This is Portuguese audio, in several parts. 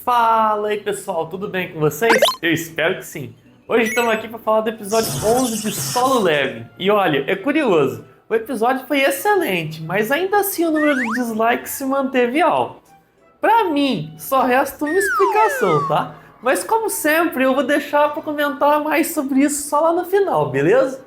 Fala aí pessoal, tudo bem com vocês? Eu espero que sim. Hoje estamos aqui para falar do episódio 11 de Solo Leveling. E olha, é curioso, o episódio foi excelente, mas ainda assim o número de dislikes se manteve alto. Pra mim, só resta uma explicação, tá? Mas como sempre, eu vou deixar para comentar mais sobre isso só lá no final, beleza?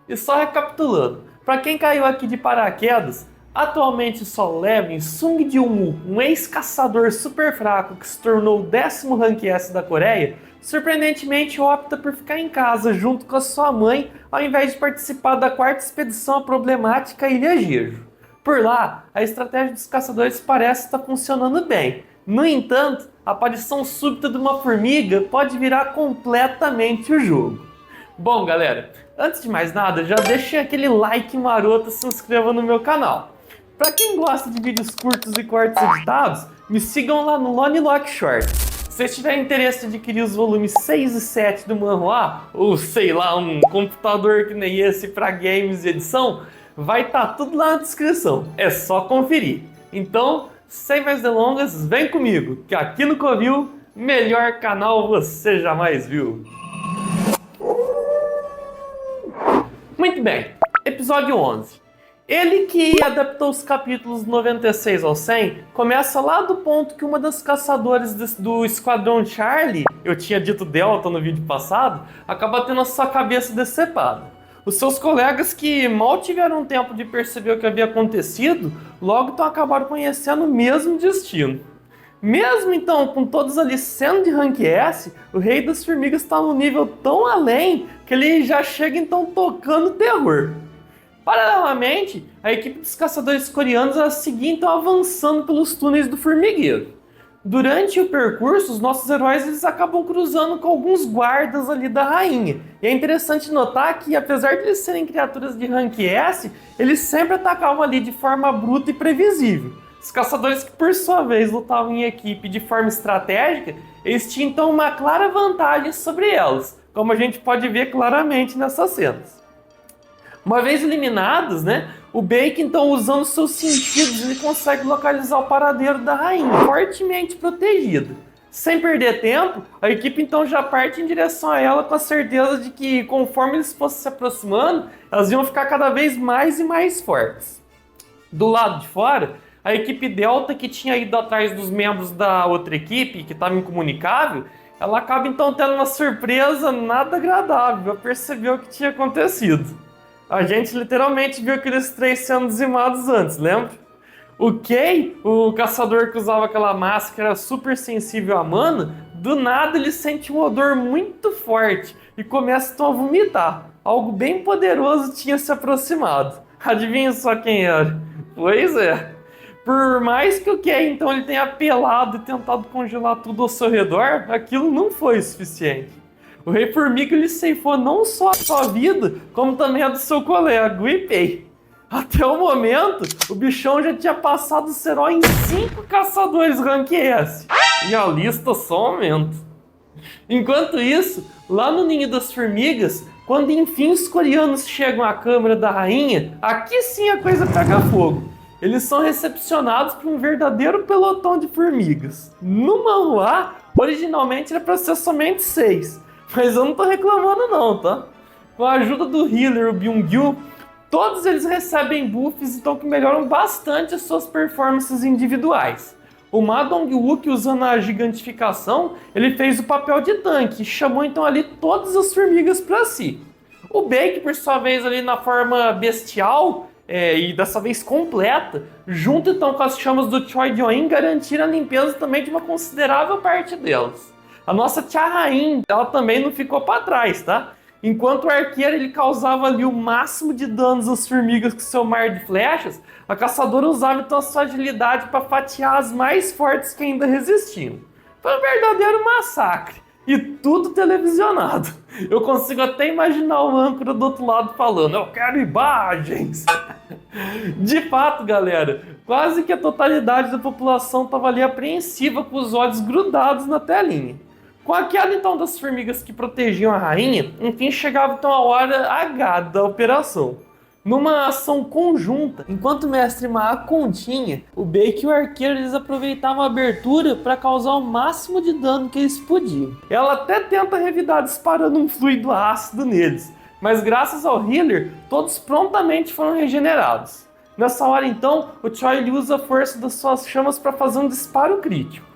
E só recapitulando, para quem caiu aqui de paraquedas, atualmente Solo Leveling, Sung Ji-woo, um ex-caçador super fraco que se tornou o 10º Rank S da Coreia, surpreendentemente opta por ficar em casa junto com a sua mãe ao invés de participar da 4ª expedição à problemática Ilha Jeju. Por lá, a estratégia dos caçadores parece estar funcionando bem. No entanto, a aparição súbita de uma formiga pode virar completamente o jogo. Bom, galera, antes de mais nada, já deixem aquele like maroto e se inscreva no meu canal. Para quem gosta de vídeos curtos e cortes editados, me sigam lá no Lonilock Short. Se vocês tiverem interesse em adquirir os volumes 6 e 7 do manhwa, ou sei lá, um computador que nem esse para games e edição, vai estar tudo lá na descrição, é só conferir. Então, sem mais delongas, vem comigo, que aqui no Covil, melhor canal você jamais viu. Muito bem, episódio 11. Ele que adaptou os capítulos 96 ao 100, começa lá do ponto que uma das caçadoras do Esquadrão Charlie, eu tinha dito Delta no vídeo passado, acaba tendo a sua cabeça decepada. Os seus colegas que mal tiveram tempo de perceber o que havia acontecido, logo então acabaram conhecendo o mesmo destino. Mesmo então com todos ali sendo de Rank S, o Rei das Formigas está num nível tão além que ele já chega então tocando terror. Paralelamente, a equipe dos caçadores coreanos seguia então avançando pelos túneis do formigueiro. Durante o percurso, os nossos heróis eles acabam cruzando com alguns guardas ali da rainha. E é interessante notar que, apesar de eles serem criaturas de Rank S, eles sempre atacavam ali de forma bruta e previsível. Os caçadores que, por sua vez, lutavam em equipe de forma estratégica, eles tinham então uma clara vantagem sobre elas, como a gente pode ver claramente nessas cenas. Uma vez eliminados, o Baek, então, usando seus sentidos, ele consegue localizar o paradeiro da rainha, fortemente protegida. Sem perder tempo, a equipe então já parte em direção a ela com a certeza de que, conforme eles fossem se aproximando, elas iam ficar cada vez mais e mais fortes. Do lado de fora, a equipe Delta, que tinha ido atrás dos membros da outra equipe, que estava incomunicável, ela acaba então tendo uma surpresa nada agradável ao perceber o que tinha acontecido. A gente literalmente viu aqueles 3 sendo dizimados antes, lembra? O Kei, o caçador que usava aquela máscara super sensível à mana, do nada ele sente um odor muito forte e começa então a vomitar. Algo bem poderoso tinha se aproximado. Adivinha só quem era? Pois é. Por mais que o Kei então ele tenha apelado e tentado congelar tudo ao seu redor, aquilo não foi o suficiente. O Rei Formiga ele ceifou não só a sua vida, como também a do seu colega, o Ipei. Até o momento, o bichão já tinha passado o herói em 5 caçadores Rank S. E a lista só aumenta. Enquanto isso, lá no Ninho das Formigas, quando enfim os coreanos chegam à câmara da rainha, aqui sim a coisa pega fogo. Eles são recepcionados por um verdadeiro pelotão de formigas. No manhwa, originalmente era para ser somente 6. Mas eu não tô reclamando não, tá? Com a ajuda do healer, o Byung-gyu, todos eles recebem buffs então que melhoram bastante as suas performances individuais. O Ma Dong-wook, usando a gigantificação, ele fez o papel de tanque e chamou então ali todas as formigas para si. O Baek, por sua vez, ali na forma bestial, e dessa vez completa, junto então com as chamas do Choi Join, garantiram a limpeza também de uma considerável parte delas. A nossa Tia Rain, ela também não ficou para trás, tá? Enquanto o arqueiro ele causava ali o máximo de danos às formigas com seu mar de flechas, a caçadora usava então a sua agilidade para fatiar as mais fortes que ainda resistiam. Foi um verdadeiro massacre. E tudo televisionado. Eu consigo até imaginar o âncora do outro lado falando: eu quero imagens. De fato, galera, quase que a totalidade da população estava ali apreensiva com os olhos grudados na telinha. Com a queda então das formigas que protegiam a rainha, enfim chegava então a hora H da operação. Numa ação conjunta, enquanto o Mestre Ma continha, o Baek e o arqueiro eles aproveitavam a abertura para causar o máximo de dano que eles podiam. Ela até tenta revidar disparando um fluido ácido neles, mas graças ao healer, todos prontamente foram regenerados. Nessa hora então, o Choi ele usa a força das suas chamas para fazer um disparo crítico.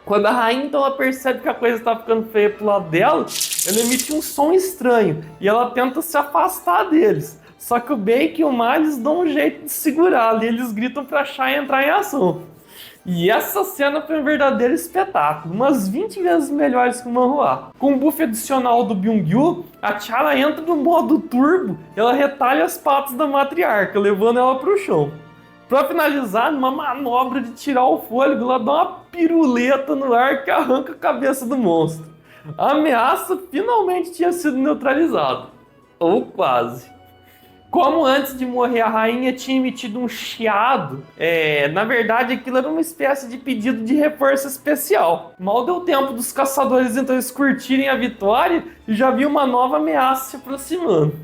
Quando a rainha então ela percebe que a coisa está ficando feia pro lado dela, ela emite um som estranho e ela tenta se afastar deles. Só que o Baek e o Miles dão um jeito de segurá-la e eles gritam pra Shai entrar em ação. E essa cena foi um verdadeiro espetáculo, umas 20 vezes melhores que o manhwa. Com o buff adicional do Byung-gyu, a Chara entra no modo turbo e ela retalha as patas da matriarca, levando ela pro chão. Pra finalizar, numa manobra de tirar o fôlego, ela dá uma piruleta no ar que arranca a cabeça do monstro. A ameaça finalmente tinha sido neutralizada. Ou quase. Como antes de morrer a rainha tinha emitido um chiado, na verdade aquilo era uma espécie de pedido de reforço especial. Mal deu tempo dos caçadores então eles curtirem a vitória e já viu uma nova ameaça se aproximando.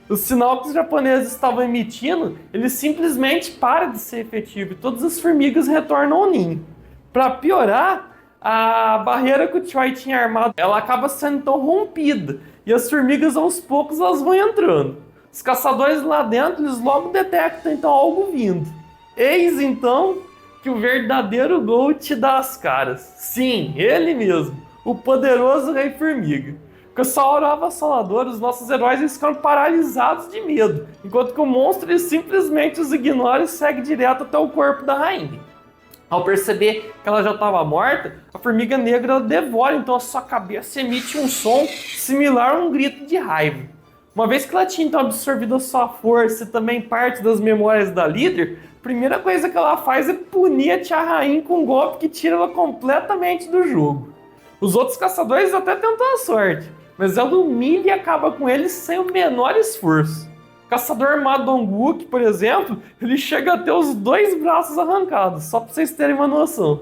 O sinal que os japoneses estavam emitindo, ele simplesmente para de ser efetivo e todas as formigas retornam ao ninho. Para piorar, a barreira que o Choi tinha armado, ela acaba sendo então rompida e as formigas aos poucos elas vão entrando. Os caçadores lá dentro, eles logo detectam então algo vindo. Eis então que o verdadeiro Gold dá as caras. Sim, ele mesmo, o poderoso Rei Formiga. Com essa aura avassaladora, os nossos heróis eles ficam paralisados de medo, enquanto que o monstro ele simplesmente os ignora e segue direto até o corpo da rainha. Ao perceber que ela já estava morta, a formiga negra ela devora então a sua cabeça e emite um som similar a um grito de raiva. Uma vez que ela tinha então absorvido a sua força e também parte das memórias da líder, a primeira coisa que ela faz é punir a Tia Rain com um golpe que tira ela completamente do jogo. Os outros caçadores até tentam a sorte, mas ela humilha e acaba com eles sem o menor esforço. O caçador Ma Dong-wook, por exemplo, ele chega a ter os 2 braços arrancados, só para vocês terem uma noção.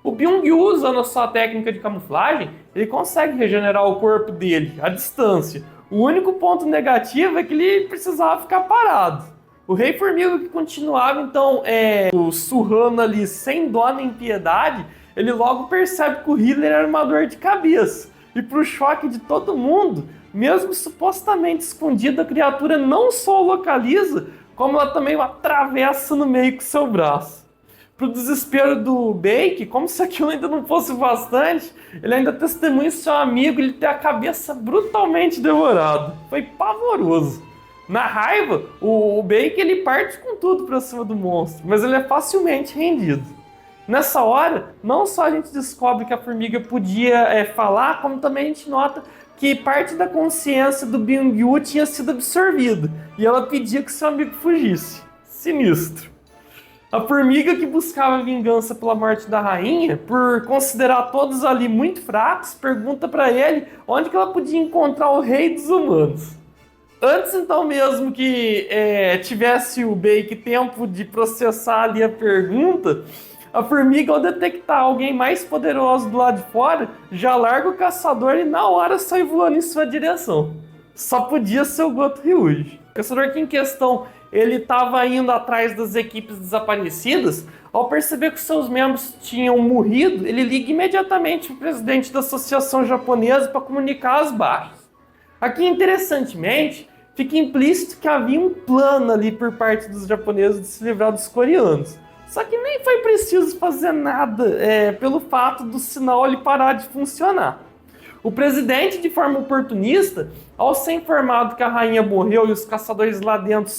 O Byung-gyu, usando a sua técnica de camuflagem, ele consegue regenerar o corpo dele à distância. O único ponto negativo é que ele precisava ficar parado. O Rei Formiga que continuava então surrando ali sem dó nem piedade, ele logo percebe que o healer era uma dor de cabeça. E pro choque de todo mundo, mesmo supostamente escondido, a criatura não só o localiza, como ela também o atravessa no meio com seu braço. Pro desespero do Baek, como se aquilo ainda não fosse bastante, ele ainda testemunha seu amigo ele ter a cabeça brutalmente devorada. Foi pavoroso. Na raiva, o Baek ele parte com tudo pra cima do monstro, mas ele é facilmente rendido. Nessa hora, não só a gente descobre que a formiga podia falar, como também a gente nota que parte da consciência do Byung-gyu tinha sido absorvida, e ela pedia que seu amigo fugisse. Sinistro. A formiga que buscava vingança pela morte da rainha, por considerar todos ali muito fracos, pergunta para ele onde que ela podia encontrar o rei dos humanos. Antes então mesmo que tivesse o Baek tempo de processar ali a pergunta, a formiga ao detectar alguém mais poderoso do lado de fora, já larga o caçador e na hora sai voando em sua direção. Só podia ser o Goto Ryuji. O caçador que em questão ele estava indo atrás das equipes desaparecidas. Ao perceber que seus membros tinham morrido, ele liga imediatamente para o presidente da Associação Japonesa para comunicar as baixas. Aqui, interessantemente, fica implícito que havia um plano ali por parte dos japoneses de se livrar dos coreanos. Só que nem foi preciso fazer nada pelo fato do sinal ele parar de funcionar. O presidente, de forma oportunista, ao ser informado que a rainha morreu e os caçadores lá dentro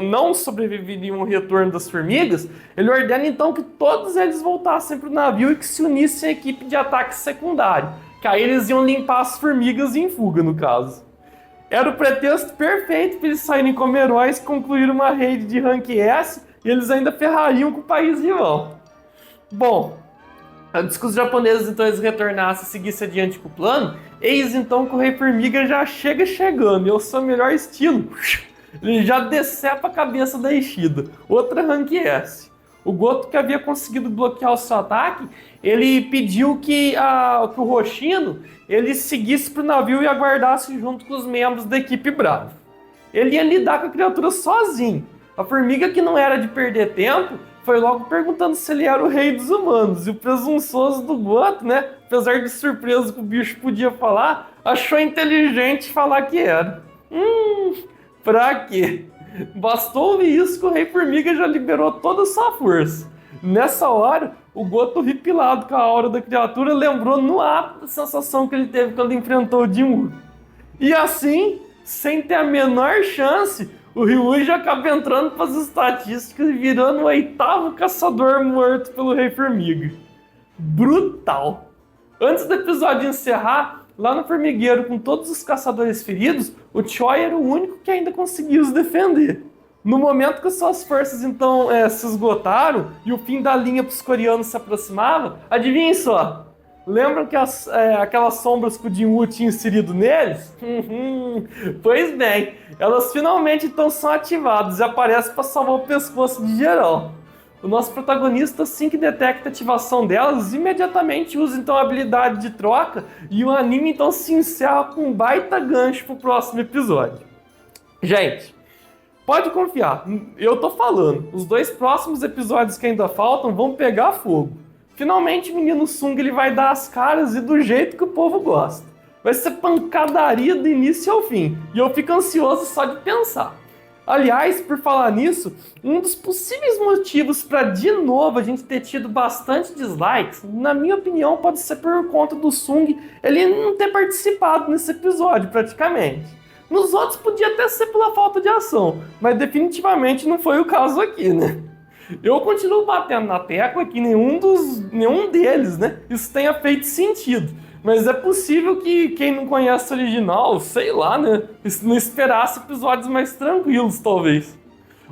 não sobreviveriam ao retorno das formigas, ele ordena então que todos eles voltassem para o navio e que se unissem à equipe de ataque secundário, que aí eles iam limpar as formigas em fuga, no caso. Era o pretexto perfeito para eles saírem como heróis, concluir uma raid de rank S e eles ainda ferrariam com o país rival. Bom, antes que os japoneses então eles retornassem e seguissem adiante com o plano, eis então que o Rei Formiga já chega chegando, e ao seu melhor estilo, ele já decepa a cabeça da Ishida, outra rank S. O Goto, que havia conseguido bloquear o seu ataque, ele pediu que o Hoshino ele seguisse para o navio e aguardasse junto com os membros da equipe Brava. ele ia lidar com a criatura sozinho. A formiga, que não era de perder tempo, foi logo perguntando se ele era o rei dos humanos. E o presunçoso do Goto, né, apesar de surpreso que o bicho podia falar, achou inteligente falar que era. Pra quê? Bastou ouvir isso que o Rei Formiga já liberou toda a sua força. Nessa hora, o Goto, horripilado com a aura da criatura, lembrou no ato a sensação que ele teve quando enfrentou o Jinwoo. E assim, sem ter a menor chance, o Ryuji acaba entrando para as estatísticas e virando o 8º caçador morto pelo Rei Formiga. Brutal! Antes do episódio encerrar, lá no formigueiro com todos os caçadores feridos, o Choi era o único que ainda conseguiu se defender. No momento que suas forças então se esgotaram e o fim da linha para os coreanos se aproximava, adivinhem só, lembram que aquelas sombras que o Jinwoo tinha inserido neles? Pois bem, elas finalmente então são ativadas e aparecem para salvar o pescoço de geral. O nosso protagonista, assim que detecta a ativação delas, imediatamente usa então a habilidade de troca e o anime então se encerra com um baita gancho pro próximo episódio. Gente, pode confiar, eu tô falando, os 2 próximos episódios que ainda faltam vão pegar fogo. Finalmente o menino Sung ele vai dar as caras e do jeito que o povo gosta. Vai ser pancadaria do início ao fim, e eu fico ansioso só de pensar. Aliás, por falar nisso, um dos possíveis motivos para de novo a gente ter tido bastante dislikes, na minha opinião, pode ser por conta do Sung ele não ter participado nesse episódio praticamente. Nos outros podia até ser pela falta de ação, mas definitivamente não foi o caso aqui, né? Eu continuo batendo na tecla que nenhum deles, né, isso tenha feito sentido. Mas é possível que quem não conhece o original, sei lá, né, não esperasse episódios mais tranquilos, talvez.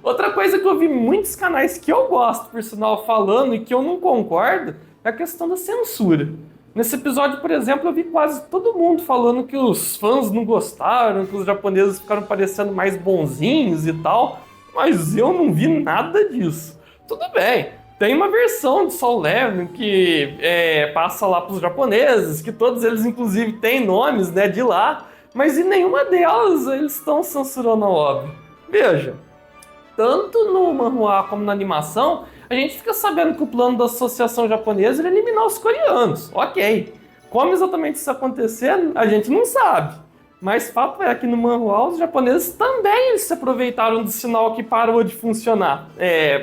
Outra coisa que eu vi muitos canais que eu gosto, por sinal, falando e que eu não concordo, é a questão da censura. Nesse episódio, por exemplo, eu vi quase todo mundo falando que os fãs não gostaram, que os japoneses ficaram parecendo mais bonzinhos e tal, mas eu não vi nada disso. Tudo bem, tem uma versão de Soul Leveling que passa lá para os japoneses, que todos eles inclusive têm nomes, né, de lá, mas em nenhuma delas eles estão censurando a obra. Veja, tanto no manhwa como na animação, a gente fica sabendo que o plano da associação japonesa era eliminar os coreanos, ok. Como exatamente isso acontecer, a gente não sabe. Mas fato é que no manhwa os japoneses também se aproveitaram do sinal que parou de funcionar.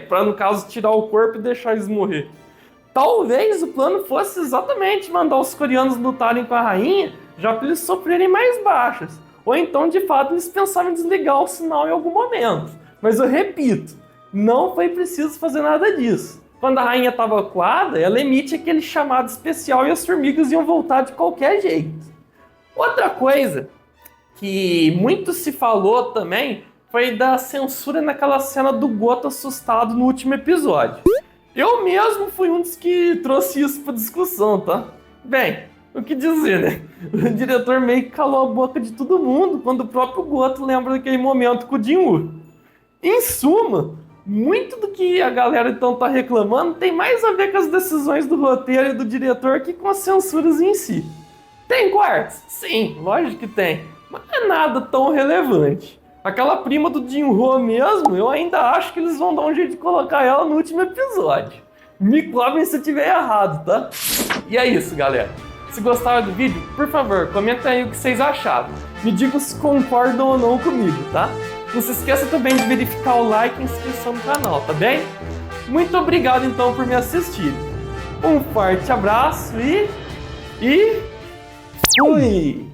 Para no caso tirar o corpo e deixar eles morrer. Talvez o plano fosse exatamente mandar os coreanos lutarem com a rainha, já para eles sofrerem mais baixas. Ou então de fato eles pensavam em desligar o sinal em algum momento. Mas eu repito, não foi preciso fazer nada disso. Quando a rainha estava acuada, ela emite aquele chamado especial e as formigas iam voltar de qualquer jeito. Outra coisa que muito se falou também foi da censura naquela cena do Goto assustado no último episódio. Eu mesmo fui um dos que trouxe isso para discussão, tá? Bem, o que dizer, né? O diretor meio que calou a boca de todo mundo quando o próprio Goto lembra daquele momento com o Jinwoo. Em suma, muito do que a galera então tá reclamando tem mais a ver com as decisões do roteiro e do diretor que com as censuras em si. Tem cortes? Sim, lógico que tem. Mas não é nada tão relevante. Aquela prima do Jinwoo mesmo, eu ainda acho que eles vão dar um jeito de colocar ela no último episódio. Me cobrem se eu estiver errado, tá? E é isso, galera. Se gostaram do vídeo, por favor, comenta aí o que vocês acharam. Me digam se concordam ou não comigo, tá? Não se esqueça também de verificar o like e inscrição no canal, tá bem? Muito obrigado então por me assistir. Um forte abraço e fui!